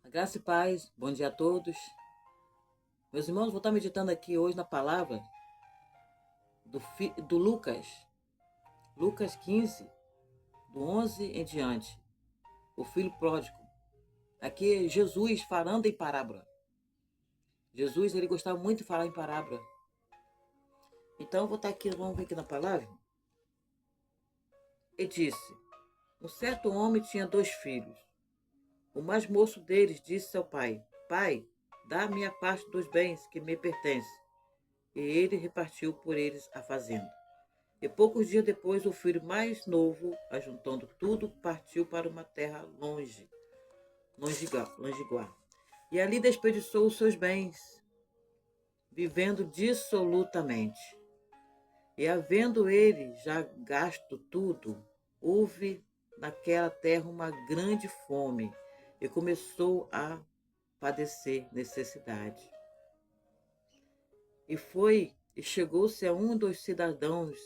Graça e paz, bom dia a todos. Meus irmãos, vou estar meditando aqui hoje na palavra do Lucas, Lucas 15, do 11 em diante, o filho pródigo. Aqui Jesus falando em parábola. Jesus, ele gostava muito de falar em parábola. Então, eu vou estar aqui, vamos ver aqui na palavra. Ele disse, um certo homem tinha 2 filhos. O mais moço deles disse ao pai, Pai, dá a minha parte dos bens que me pertencem. E ele repartiu por eles a fazenda. E poucos dias depois, o filho mais novo, ajuntando tudo, partiu para uma terra longínqua. E ali desperdiçou os seus bens, vivendo dissolutamente. E havendo ele já gasto tudo, houve naquela terra uma grande fome, e começou a padecer necessidade. E chegou-se a um dos cidadãos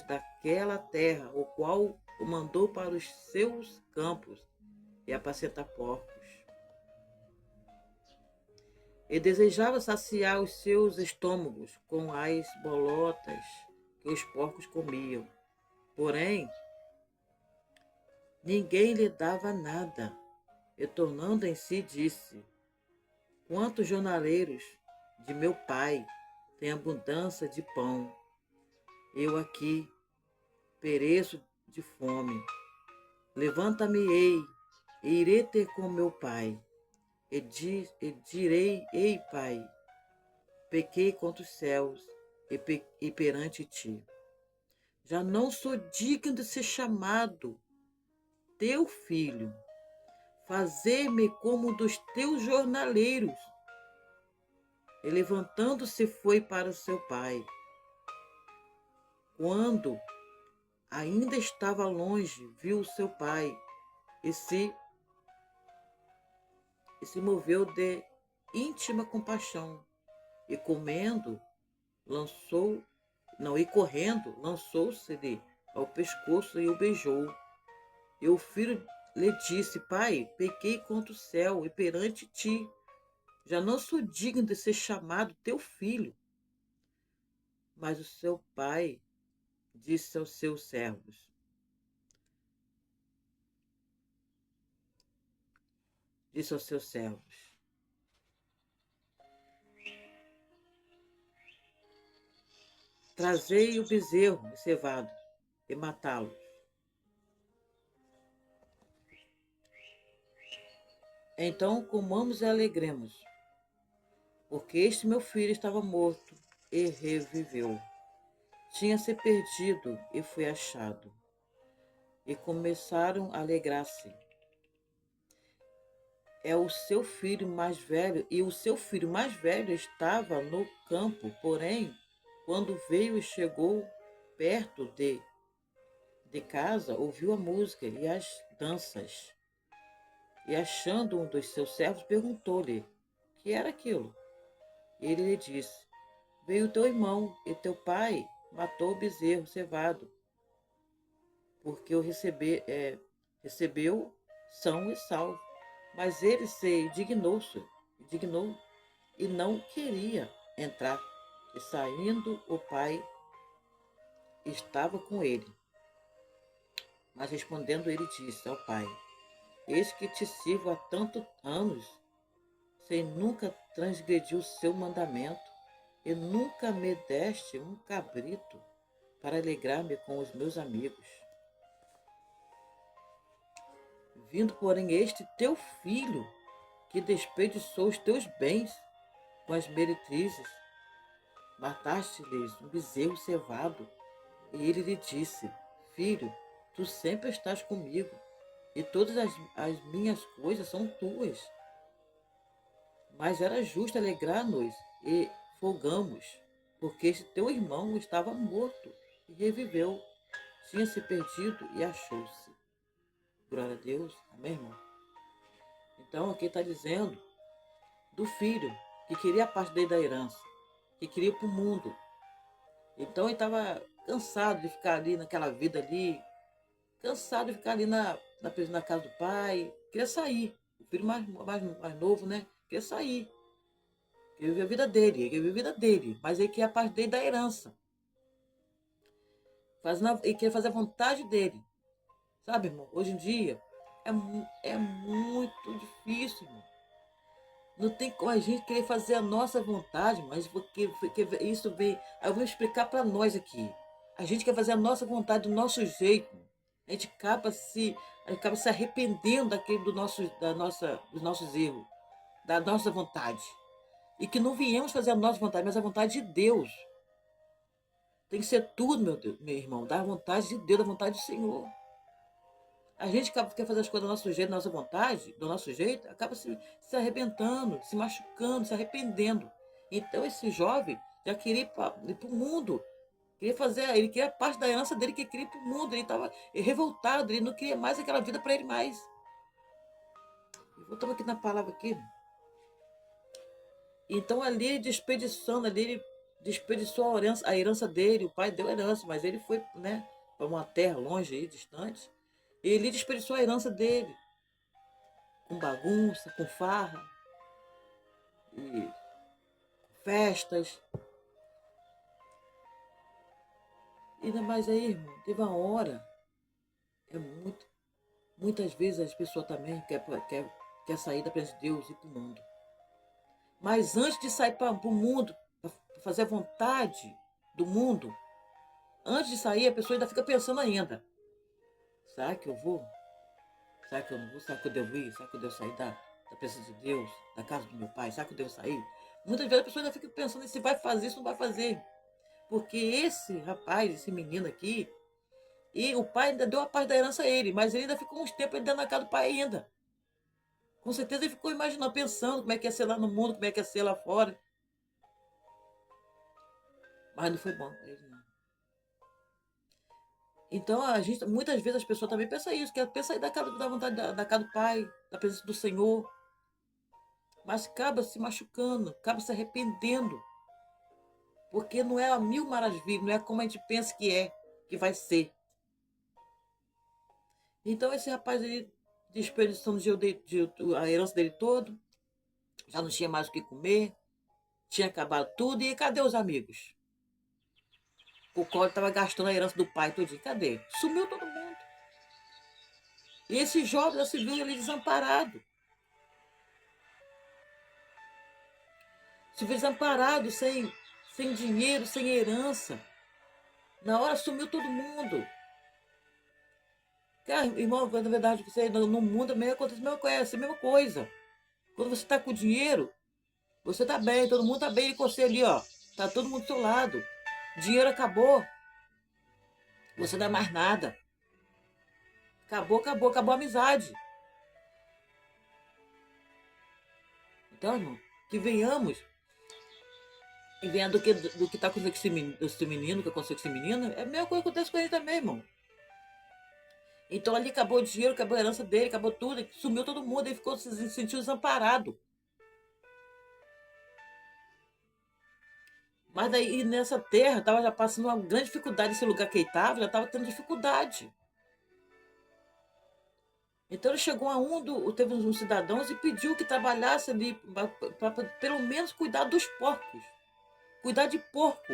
daquela terra, o qual o mandou para os seus campos e apacentar porcos. E desejava saciar os seus estômagos com as bolotas que os porcos comiam. Porém, ninguém lhe dava nada. E tornando em si, disse, quantos jornaleiros de meu pai têm abundância de pão, eu aqui pereço de fome. Levanta-me-ei, e irei ter com meu pai, e direi, ei pai, pequei contra os céus e perante ti. Já não sou digno de ser chamado teu filho. Fazer-me como um dos teus jornaleiros. E levantando-se foi para o seu pai. Quando ainda estava longe, viu o seu pai e se moveu de íntima compaixão, e correndo, lançou-se-lhe ao pescoço e o beijou. E o filho lhe disse, Pai, pequei contra o céu e perante ti, já não sou digno de ser chamado teu filho. Mas o seu pai disse aos seus servos, trazei o bezerro cevado e matá-lo. Então comamos e alegremos, porque este meu filho estava morto e reviveu. Tinha se perdido e foi achado. E começaram a alegrar-se. O seu filho mais velho estava no campo, porém, quando veio e chegou perto de casa, ouviu a música e as danças. E achando um dos seus servos, perguntou-lhe, que era aquilo? Ele lhe disse, veio teu irmão e teu pai matou o bezerro cevado, porque recebeu são e salvo. Mas ele se indignou e não queria entrar. E saindo, o pai estava com ele. Mas respondendo, ele disse ao pai, eis que te sirvo há tantos anos, sem nunca transgredir o seu mandamento, e nunca me deste um cabrito para alegrar-me com os meus amigos. Vindo, porém, este teu filho, que desperdiçou os teus bens com as meretrizes, mataste-lhes um bezerro cevado. E ele lhe disse, filho, tu sempre estás comigo, e todas as minhas coisas são tuas. Mas era justo alegrar-nos e folgamos, porque este teu irmão estava morto e reviveu, tinha se perdido e achou-se. Glória a Deus. Amém, irmão? Então aqui está dizendo do filho que queria a parte dele da herança, que queria ir para o mundo. Então ele estava cansado de ficar ali naquela vida ali, cansado de ficar ali na casa do pai, queria sair. filho mais novo, né? Queria sair. Queria viver a vida dele. Ele queria viver a vida dele. Mas ele queria a parte dele da herança. Ele queria fazer a vontade dele. Sabe, irmão? Hoje em dia é muito difícil, irmão. Não tem como a gente querer fazer a nossa vontade, mas porque isso vem. Aí eu vou explicar para nós aqui. A gente quer fazer a nossa vontade do nosso jeito. A gente acaba se arrependendo dos nossos erros, da nossa vontade. E que não viemos fazer a nossa vontade, mas a vontade de Deus. Tem que ser tudo, meu Deus, meu irmão, da vontade de Deus, da vontade do Senhor. A gente quer fazer as coisas do nosso jeito, da nossa vontade, do nosso jeito, acaba se arrebentando, se machucando, se arrependendo. Então esse jovem já queria ir para o mundo. Ele queria parte da herança dele, que queria ir para o mundo. Ele estava revoltado, ele não queria mais aquela vida para ele mais. E voltamos aqui na palavra aqui. Então ali ele desperdiçou a herança dele, o pai deu a herança, mas ele foi, né, para uma terra longe aí, distante. E ele desperdiçou a herança dele, com bagunça, com farra, e festas. E ainda mais aí, irmão, teve uma hora, muitas vezes as pessoas também quer sair da presença de Deus e ir para o mundo. Mas antes de sair para o mundo, para fazer a vontade do mundo, antes de sair, a pessoa ainda fica pensando ainda. Será que eu vou? Será que eu não vou? Será que eu devo ir? Será que eu devo sair da presença de Deus, da casa do meu pai? Será que eu devo sair? Muitas vezes a pessoa ainda fica pensando se vai fazer, se não vai fazer. Porque esse rapaz, esse menino aqui, e o pai ainda deu a parte da herança a ele, mas ele ainda ficou uns tempos dentro da casa do pai ainda. Com certeza ele ficou imaginando, pensando como é que ia ser lá no mundo, como é que ia ser lá fora. Mas não foi bom para ele, não. Então, muitas vezes as pessoas também pensam isso, que pensa aí da vontade da casa do pai, da presença do Senhor, mas acaba se machucando, acaba se arrependendo, porque não é a mil maravilhas, não é como a gente pensa que vai ser. Então, esse rapaz aí, desperdiçando a herança dele todo, já não tinha mais o que comer, tinha acabado tudo, e cadê os amigos? O qual estava gastando a herança do pai todinho, cadê? Sumiu todo mundo. E esse jovem já se viu ali desamparado. Se viu desamparado, sem dinheiro, sem herança. Na hora sumiu todo mundo. Cara, irmão, na verdade, no mundo também acontece a mesma coisa. Quando você está com dinheiro, você está bem, todo mundo está bem com você ali, ó. Tá todo mundo do seu lado. Dinheiro acabou. Você não dá mais nada. Acabou a amizade. Então, irmão, que venhamos e venha do que está acontecendo com esse menino, que aconteceu com esse menino, é a mesma coisa que acontece com ele também, irmão. Então ali acabou o dinheiro, acabou a herança dele, acabou tudo, sumiu todo mundo, ele ficou se sentiu desamparado. Mas daí nessa terra estava já passando uma grande dificuldade, esse lugar que ele estava, já estava tendo dificuldade. Então ele chegou teve uns cidadãos e pediu que trabalhasse ali para pelo menos cuidar dos porcos. Cuidar de porco.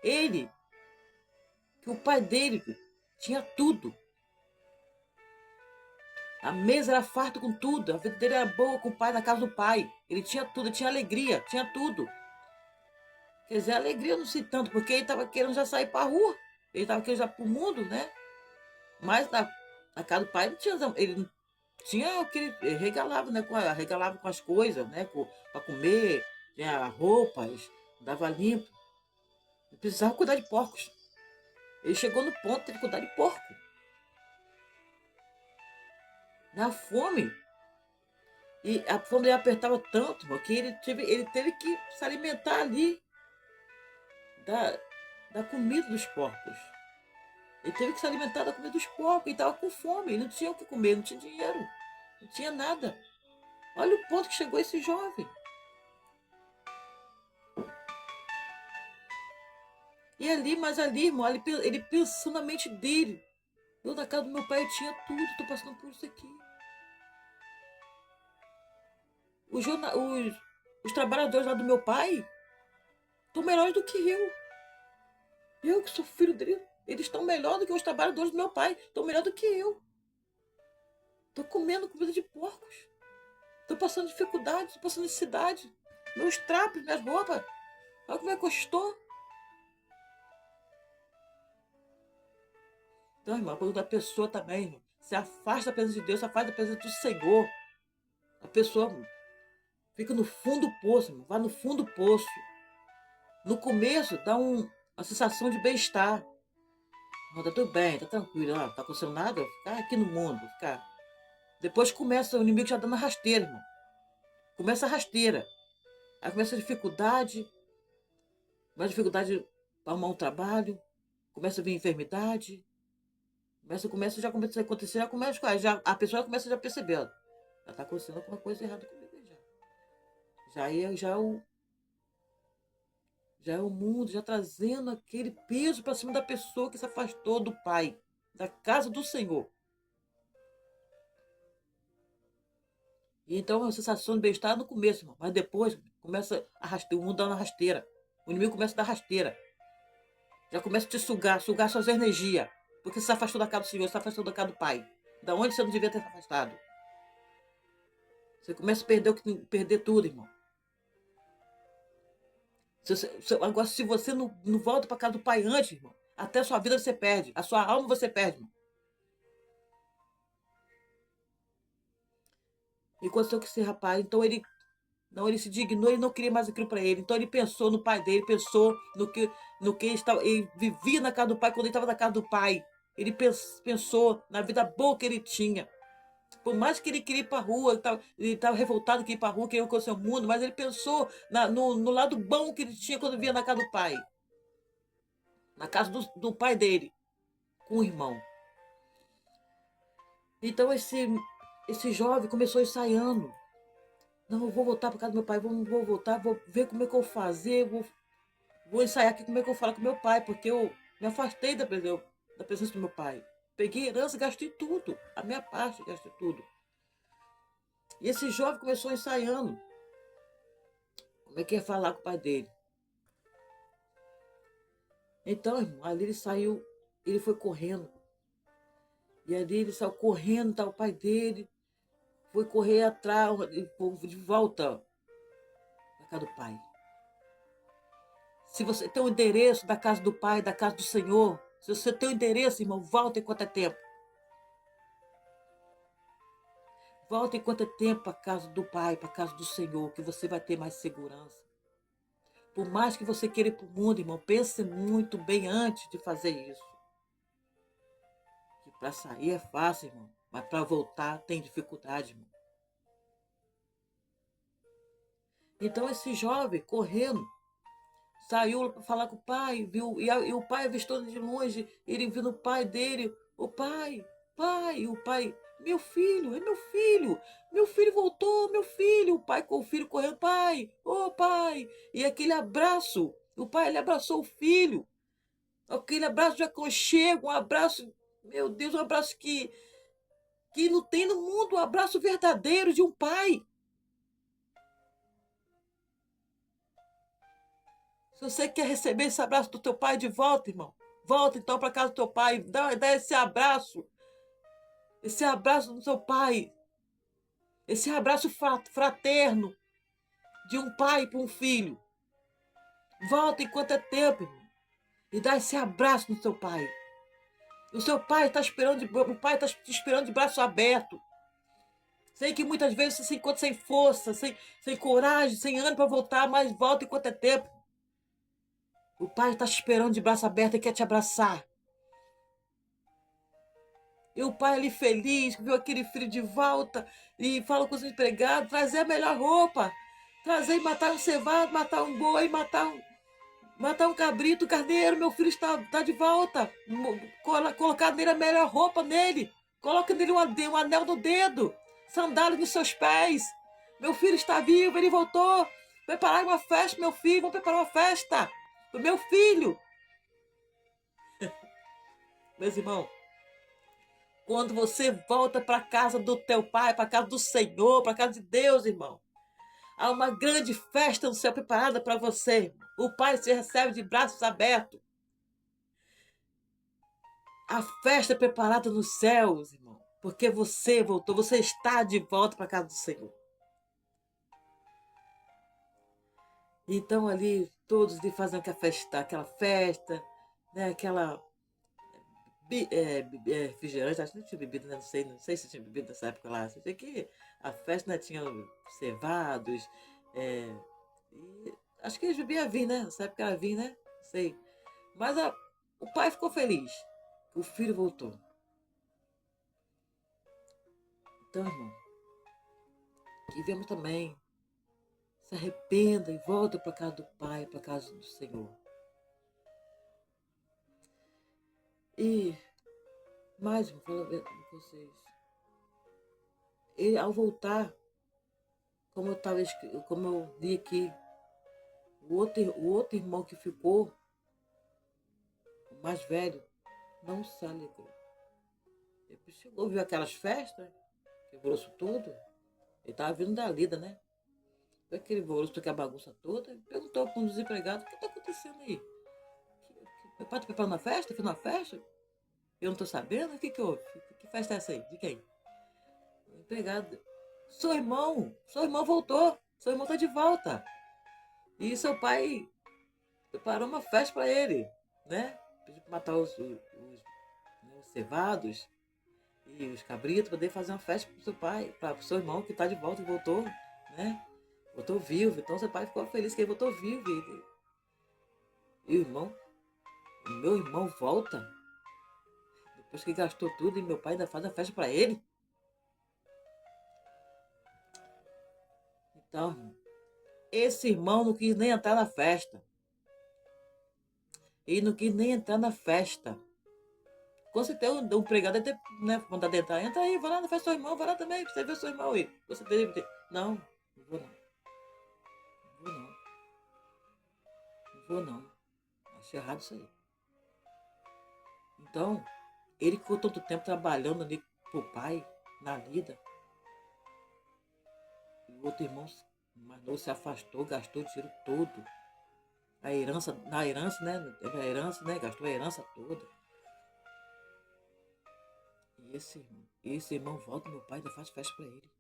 Ele, que o pai dele tinha tudo. A mesa era farta com tudo, a vida dele era boa com o pai, na casa do pai. Ele tinha tudo, ele tinha alegria, tinha tudo. Quer dizer, a alegria não sei tanto, porque ele estava querendo já sair para a rua. Ele estava querendo já para o mundo, né? Mas na casa do pai ele não tinha o que ele regalava, né? Regalava com as coisas, né? Para comer, tinha roupas, dava limpo. Ele precisava cuidar de porcos. Ele chegou no ponto de cuidar de porco. Na fome. E a fome dele apertava tanto, que ele teve que se alimentar ali da comida dos porcos. Ele teve que se alimentar da comida dos porcos. Ele estava com fome, ele não tinha o que comer, não tinha dinheiro, não tinha nada. Olha o ponto que chegou esse jovem. E ali, mas ali, irmão, ele pensou na mente dele. Eu, na casa do meu pai, eu tinha tudo, estou passando por isso aqui. os trabalhadores lá do meu pai estão melhores do que eu. Eu que sou filho dele, eles estão melhor do que os trabalhadores do meu pai, estão melhor do que eu. Estou comendo comida de porcos. Estou passando dificuldade, estou passando necessidade. Meus trapos, minhas roupas. Olha como é que custou. Então, irmão, quando a pessoa também, irmão, se afasta da presença de Deus, se afasta da presença do Senhor, a pessoa fica no fundo do poço, irmão, vai no fundo do poço. No começo dá uma sensação de bem-estar. Tá tudo bem, tá tranquilo, não tá acontecendo nada, ficar aqui no mundo, ficar. Depois começa o inimigo já dando a rasteira, irmão. Começa a rasteira. Aí começa a dificuldade, mais dificuldade para arrumar um trabalho, começa a vir enfermidade, já começa a acontecer, a pessoa já começa a perceber, ó, já está acontecendo alguma coisa errada comigo já. Já é o mundo, já trazendo aquele peso para cima da pessoa que se afastou do Pai, da casa do Senhor. E então a sensação de bem-estar no começo, irmão, mas depois começa a rasteira, o mundo dá uma rasteira. O inimigo começa a dar rasteira. Já começa a te sugar suas energias. Porque você se afastou da casa do Senhor, você se afastou da casa do Pai. Da onde você não devia ter se afastado. Você começa a perder tudo, irmão. Agora, se você não volta para casa do Pai antes, irmão, até a sua vida você perde. A sua alma você perde, irmão. E aconteceu com esse rapaz, então ele se dignou, ele não queria mais aquilo para ele. Então ele pensou no pai dele, pensou no que ele vivia na casa do pai, quando ele estava na casa do pai. Ele pensou na vida boa que ele tinha. Por mais que ele queria ir para a rua, ele estava revoltado que ir para a rua, queria conhecer o mundo, mas ele pensou no lado bom que ele tinha quando via na casa do pai. Na casa do pai dele, com o irmão. Então esse jovem começou ensaiando. Não, eu vou voltar para casa do meu pai, vou voltar, vou ver como é que eu vou fazer, vou ensaiar aqui como é que eu falo com meu pai, porque eu me afastei da presença do meu pai. Peguei herança, gastei tudo, a minha parte, gastei tudo. E esse jovem começou ensaiando como é que ia falar com o pai dele. Então, irmão, ali ele saiu, ele foi correndo. E ali ele saiu correndo, tá o pai dele, foi correr atrás, de volta da casa do pai. Se você tem o endereço da casa do Pai, da casa do Senhor, se você tem o endereço, irmão, volta enquanto é tempo. Volta enquanto é tempo para a casa do Pai, para a casa do Senhor, que você vai ter mais segurança. Por mais que você queira ir para o mundo, irmão, pense muito bem antes de fazer isso. Que para sair é fácil, irmão, mas para voltar tem dificuldade, irmão. Então esse jovem, correndo, saiu para falar com o pai, viu? E o pai avistou de longe, ele viu no pai dele, o pai, o pai, meu filho voltou, meu filho, o pai com o filho correndo, pai, ô pai, e aquele abraço, o pai, ele abraçou o filho, aquele abraço de aconchego, um abraço, meu Deus, um abraço que não tem no mundo, um abraço verdadeiro de um pai. Se você quer receber esse abraço do teu pai de volta, irmão, volta então para casa do teu pai, dá esse abraço do teu pai, esse abraço fraterno de um pai para um filho. Volta enquanto é tempo, irmão, e dá esse abraço no seu pai. O seu pai está esperando, o pai está te esperando de braço aberto. Sei que muitas vezes você se encontra sem força, sem coragem, sem ânimo para voltar, mas volta enquanto é tempo. O pai está te esperando de braço aberto e quer te abraçar. E o pai ali feliz, viu aquele filho de volta e fala com os empregados, trazer a melhor roupa, trazer e matar um cevado, matar um boi, matar um cabrito, carneiro, meu filho está de volta. Colocar nele a melhor roupa nele, coloca nele um anel no dedo, sandália nos seus pés. Meu filho está vivo, ele voltou. Preparar uma festa, meu filho, vamos preparar uma festa pro meu filho. Meus irmãos, quando você volta para a casa do teu pai, para a casa do Senhor, para a casa de Deus, irmão, Há uma grande festa no céu preparada para você. O Pai te recebe de braços abertos. A festa é preparada nos céus, irmão. Porque você voltou, você está de volta para a casa do Senhor. Então ali todos de fazendo aquela festa, né? Aquela refrigerante, acho que não tinha bebida, né? Não sei se tinha bebida nessa época lá. Sei que a festa, né, tinha cevados, e acho que eles bebiam vinho, né? Nessa época era vinho, né? Não sei. Mas o pai ficou feliz. O filho voltou. Então, irmão, que vemos também. Se arrependa e volta para a casa do Pai, para a casa do Senhor. E mais, vou falar com vocês. Ele, ao voltar, como eu li aqui, o outro irmão que ficou, o mais velho, não se alegrou. Ele chegou, viu aquelas festas, que alvoroço todo. Ele estava vindo da lida, né? Foi aquele alvoroço, aquela bagunça toda. Ele perguntou para um desempregado: o que está acontecendo aí? Meu pai está preparando uma festa? Fez uma festa? Eu não estou sabendo? O que houve? Que festa é essa aí? De quem? O empregado: seu irmão voltou. Seu irmão está de volta. E seu pai preparou uma festa para ele, né? Pediu para matar os cevados e os cabritos, para poder fazer uma festa para o seu pai, para o seu irmão que está de volta e voltou, né? Voltou vivo. Então seu pai ficou feliz que ele voltou vivo. E o meu irmão volta, depois que gastou tudo, e meu pai ainda faz a festa para ele. Então, esse irmão não quis nem entrar na festa. Ele não quis nem entrar na festa. Quando você tem um empregado, ele tem, né, vontade de entrar. Entra aí, vai lá na festa do seu irmão, vai lá também, pra você ver o seu irmão aí. Você deve ter. Não, não vou não. Não vou não. Não vou não. Acho errado isso aí. Então, ele ficou tanto tempo trabalhando ali pro pai, na lida. E o outro irmão mais novo se afastou, gastou o dinheiro todo. Na herança, né? Teve a herança, né? Gastou a herança toda. E esse irmão volta, meu pai ainda faz festa para ele.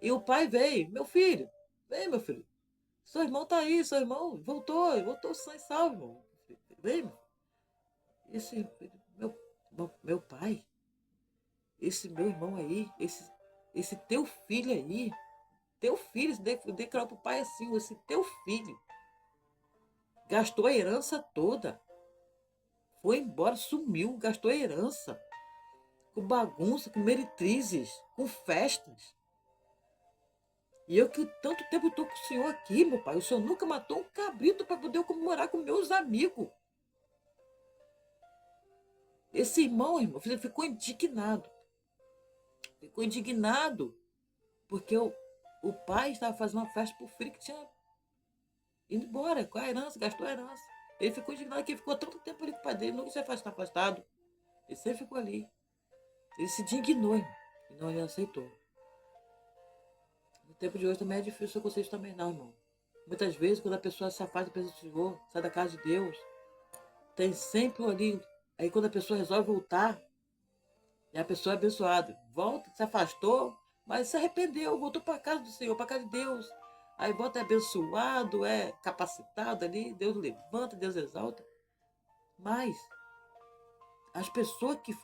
E o pai veio: meu filho, vem, meu filho. Seu irmão tá aí, seu irmão voltou sã e salvo, irmão. Vem, meu. Esse meu pai, esse meu irmão aí, esse teu filho aí, teu filho, declarou pro pai assim: esse teu filho gastou a herança toda. Foi embora, sumiu, gastou a herança. Com bagunça, com meretrizes, com festas. E eu que tanto tempo estou com o senhor aqui, meu pai. O senhor nunca matou um cabrito para poder eu comemorar com meus amigos. Esse irmão, ficou indignado. Ficou indignado porque o pai estava fazendo uma festa para o filho que tinha ido embora com a herança, gastou a herança. Ele ficou indignado que ele ficou tanto tempo ali com o pai dele, nunca se afastado. Ele sempre ficou ali. Ele se indignou, irmão, e não ele aceitou. No tempo de hoje também é difícil com vocês também não, irmão. Muitas vezes, quando a pessoa se afasta da presença do Senhor, sai da casa de Deus, tem sempre ali. Aí quando a pessoa resolve voltar, e a pessoa é abençoada. Volta, se afastou, mas se arrependeu, voltou para a casa do Senhor, para a casa de Deus. Aí volta, é abençoado, é capacitado ali, Deus levanta, Deus exalta. Mas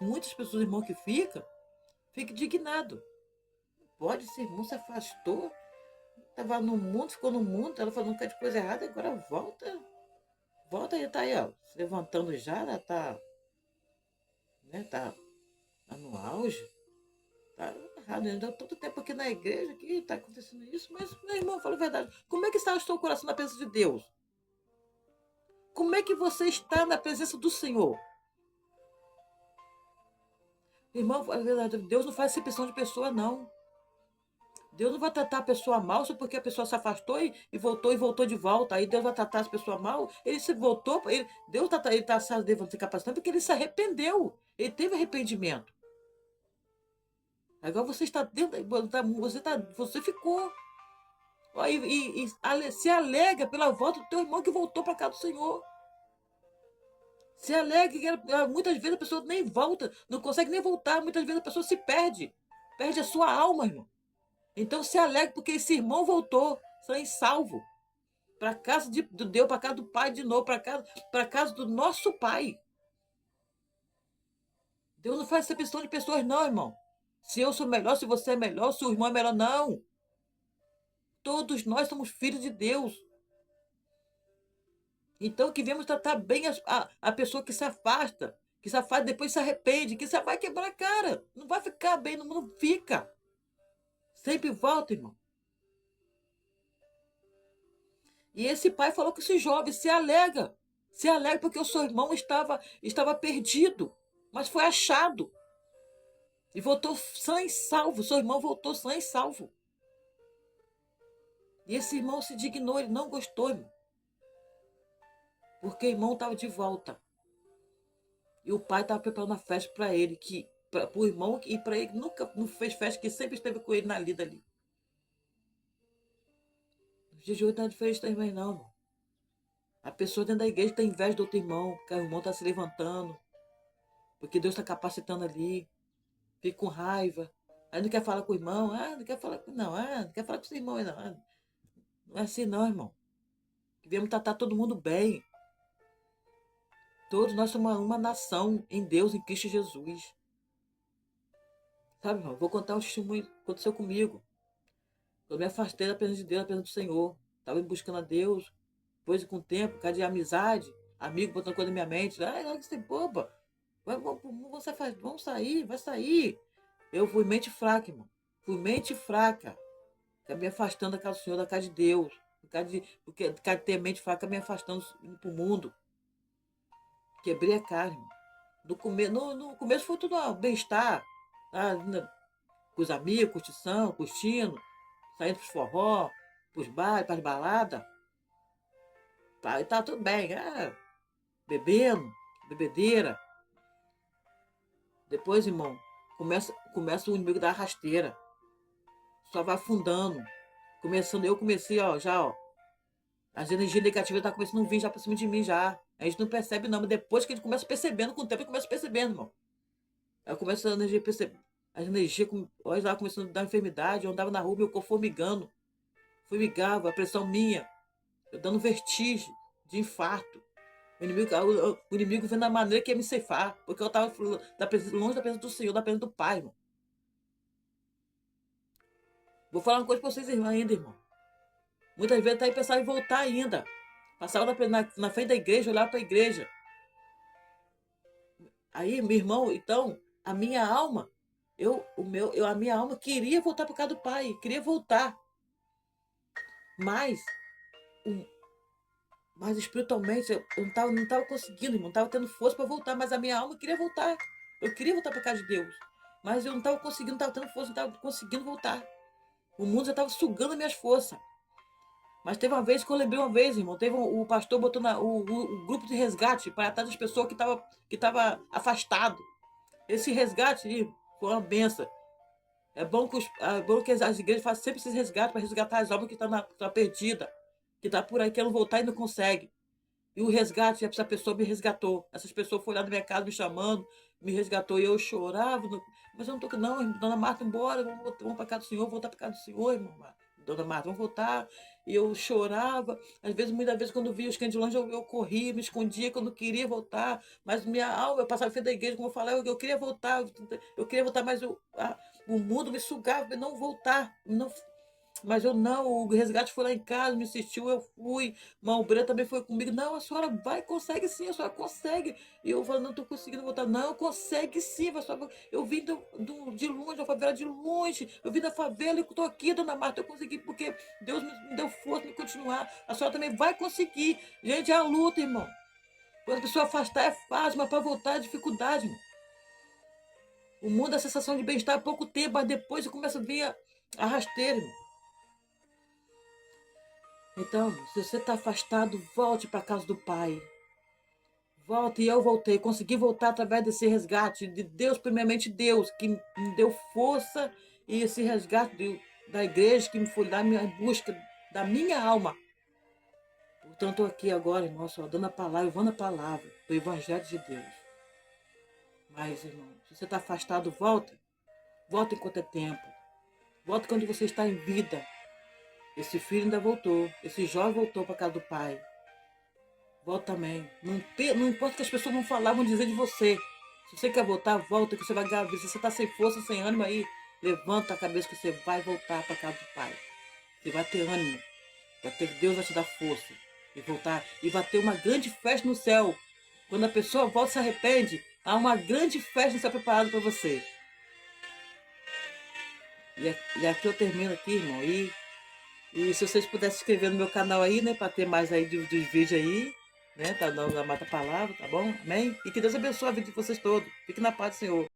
muitas pessoas, irmão, que fica indignado. Pode ser, irmão, se afastou, estava no mundo, ficou no mundo, ela falou nunca de coisa errada, agora volta e tá aí, ó, se levantando já, ela tá, né, tá no auge, tá errado, ainda todo tempo aqui na igreja, que tá acontecendo isso, mas, meu irmão, fala a verdade, como é que está o seu coração na presença de Deus? Como é que você está na presença do Senhor? Irmão, fala a verdade, Deus não faz acepção de pessoa, não. Deus não vai tratar a pessoa mal só porque a pessoa se afastou e voltou de volta. Aí Deus vai tratar as pessoas mal. Ele se voltou, Deus está se levantando, se capacitando porque ele se arrependeu. Ele teve arrependimento. Agora você está dentro, você ficou. Se alega pela volta do teu irmão que voltou para casa do Senhor. Se alega que muitas vezes a pessoa nem volta, não consegue nem voltar, muitas vezes a pessoa se perde. Perde a sua alma, irmão. Então se alegre porque esse irmão voltou, são em salvo. Para casa de Deus, para casa do Pai de novo, para casa do nosso Pai. Deus não faz acepção de pessoas, não, irmão. Se eu sou melhor, se você é melhor, se o irmão é melhor, não. Todos nós somos filhos de Deus. Então, que vemos tratar bem a pessoa que se afasta, depois se arrepende, que você vai quebrar a cara. Não vai ficar bem, não fica. Sempre volta, irmão. E esse pai falou que esse jovem se alega. Se alega porque o seu irmão estava perdido, mas foi achado. E voltou sã e salvo. Seu irmão voltou sã e salvo. E esse irmão se dignou, ele não gostou, irmão. Porque o irmão estava de volta. E o pai estava preparando a festa para ele, para o irmão e para ele. Nunca não fez festa, que sempre esteve com ele na lida ali. Nos dias de hoje não é diferente também, não, irmão. A pessoa dentro da igreja tem inveja do outro irmão, porque o irmão está se levantando, porque Deus está capacitando ali, fica com raiva. Aí não quer falar com o irmão, não quer falar com não quer falar com o seu irmão, não. Não é assim não, irmão. Devemos tratar todo mundo bem. Todos nós somos uma nação em Deus, em Cristo Jesus. Sabe, irmão? Vou contar um testemunho que aconteceu comigo. Eu me afastei da presença de Deus, da presença do Senhor. Estava buscando a Deus. Depois, com o tempo, por causa de amizade, amigo botando coisa na minha mente. Olha que você é boba. Vamos sair, vai sair. Eu fui mente fraca, irmão. Fui mente fraca. Acabei me afastando da casa do Senhor, da casa de Deus. Porque por causa de ter mente fraca, me afastando para o mundo. Quebrei a cara, irmão. No começo foi tudo bem-estar. Tá? Com os amigos, curtição, curtindo, saindo pros forró, pros bares, pras baladas. E tá tudo bem. Bebendo, bebedeira. Depois, irmão, começa o inimigo da rasteira. Só vai afundando. Eu comecei, ó, já, ó. As energias negativas estão começando a vir já pra cima de mim já. A gente não percebe, não, mas depois que a gente começa percebendo, com o tempo a gente começa percebendo, irmão. Aí começa a energia perceber. As energias, olha lá, começando a dar enfermidade. Eu andava na rua, meu corpo formigando. Formigava, a pressão minha. Eu dando vertigem de infarto. O inimigo vendo a maneira que ia me ceifar. Porque eu estava longe da presença do Senhor, da presença do Pai, irmão. Vou falar uma coisa pra vocês, irmão, ainda, irmão. Muitas vezes tá aí pensando em voltar ainda. Passava na frente da igreja, olhava para a igreja. Aí, meu irmão, então, a minha alma, a minha alma queria voltar para casa do Pai, queria voltar. Mas, mas espiritualmente, eu não tava conseguindo, irmão, não estava tendo força para voltar, mas a minha alma queria voltar. Eu queria voltar para casa de Deus. Mas eu não estava conseguindo, não estava tendo força, não estava conseguindo voltar. O mundo já estava sugando minhas forças. Mas teve uma vez que eu lembrei uma vez, irmão, o pastor botou o grupo de resgate para atrás das pessoas que tava afastado. Esse resgate foi uma benção. É bom que as igrejas façam sempre esses resgates para resgatar as almas que estão tá perdida, que está por aí querendo voltar e não consegue. E o resgate, essa pessoa me resgatou. Essas pessoas foram lá na minha casa me chamando, me resgatou. E eu chorava. Mas eu não tô. Não, irmã, dona Marta, embora, vamos para casa do Senhor, voltar para casa do Senhor, irmão. Dona Marta, vamos voltar. E eu chorava. Às vezes, muitas vezes, quando via os cães de longe, eu corria, me escondia quando queria voltar. Mas minha alma, eu passava frente da igreja, como eu falava, eu queria voltar, mas o mundo me sugava para não voltar. Não, mas eu não, o resgate foi lá em casa, me insistiu, eu fui. Malbran também foi comigo. Não, a senhora vai, consegue sim, a senhora consegue. E eu falando, não estou conseguindo voltar. Não, consegue sim, a senhora. Eu vim de longe, da favela de longe. Eu vim da favela e estou aqui, dona Marta. Eu consegui porque Deus me deu força de continuar. A senhora também vai conseguir. Gente, é a luta, irmão. Quando a pessoa afastar é fácil, mas para voltar é dificuldade, irmão. O mundo é a sensação de bem-estar há pouco tempo, mas depois começa a vir a rasteira, irmão. Então, se você está afastado, volte para a casa do Pai. Volta, e eu voltei, consegui voltar através desse resgate de Deus, primeiramente Deus, que me deu força, e esse resgate da igreja que me foi lá em busca da minha alma. Portanto, estou aqui agora, irmão, só dando a palavra, levando a palavra do Evangelho de Deus. Mas, irmão, se você está afastado, volta. Volta enquanto é tempo. Volta quando você está em vida. Esse filho ainda voltou. Esse jovem voltou para casa do pai. Volta também. Não importa o que as pessoas vão falar, vão dizer de você. Se você quer voltar, volta, que você vai ganhar. Se você está sem força, sem ânimo aí, levanta a cabeça que você vai voltar para casa do pai. Você vai ter ânimo. Deus vai te dar força. E voltar. E vai ter uma grande festa no céu. Quando a pessoa volta e se arrepende, há uma grande festa no céu preparada para você. E aqui eu termino aqui, irmão. E se vocês pudessem se inscrever no meu canal aí, né? Para ter mais aí dos vídeos aí, né? Tá dando a Mata Palavra, tá bom? Amém? E que Deus abençoe a vida de vocês todos. Fique na paz do Senhor.